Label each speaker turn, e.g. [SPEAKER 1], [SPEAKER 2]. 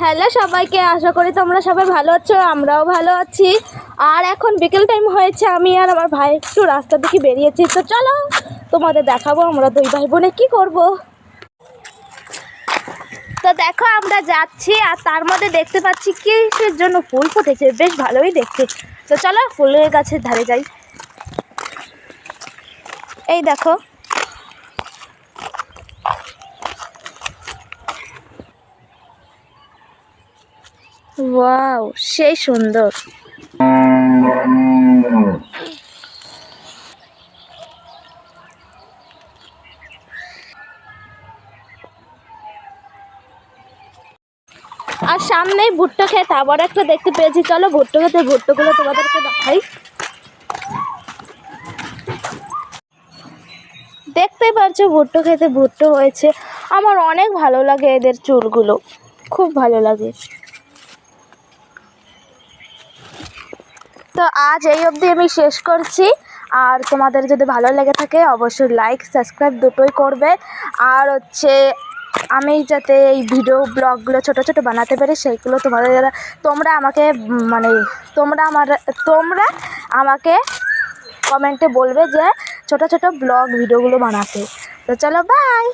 [SPEAKER 1] Hello সবাইকে, আশা করি তোমরা সবাই ভালো আছো, আমরাও ভালো আছি। আর এখন বিকেল টাইম হয়েছে, আমি আর আমার ভাই একটু রাস্তার দিকে বেরিয়েছি। তো চলো তোমাদের দেখাবো আমরা দুই ভাই বোনে কী করবো। তো দেখো আমরা যাচ্ছি, আর তার মধ্যে দেখতে পাচ্ছি কিসের জন্য ফুল ফুটেছে, বেশ ভালোই দেখতে। তো চলো ফুলের গাছের ধারে যাই। এই দেখো, ওয়াও সেই সুন্দর। আর সামনেই ভুট্টো ক্ষেত আবার একটা দেখতে পেয়েছি। চলো ভুট্টো ক্ষেতে ভুট্টোগুলো তোমাদেরকে দেখাই। দেখতেই পারছো ভুট্টো খেতে ভুট্টো হয়েছে। আমার অনেক ভালো লাগে এদের চুলগুলো, খুব ভালো লাগে। তো আজ এই অবধি আমি শেষ করছি। আর তোমাদের যদি ভালো লেগে থাকে অবশ্যই লাইক সাবস্ক্রাইব দুটোই করবে। আর আমি যাতে এই ভিডিও ব্লগগুলো ছোটো ছোটো বানাতে পারি, সেইগুলো তোমরা আমাকে কমেন্টে বলবে যে ছোটো ছোটো ব্লগ ভিডিওগুলো বানাতে। তো চলো বাই।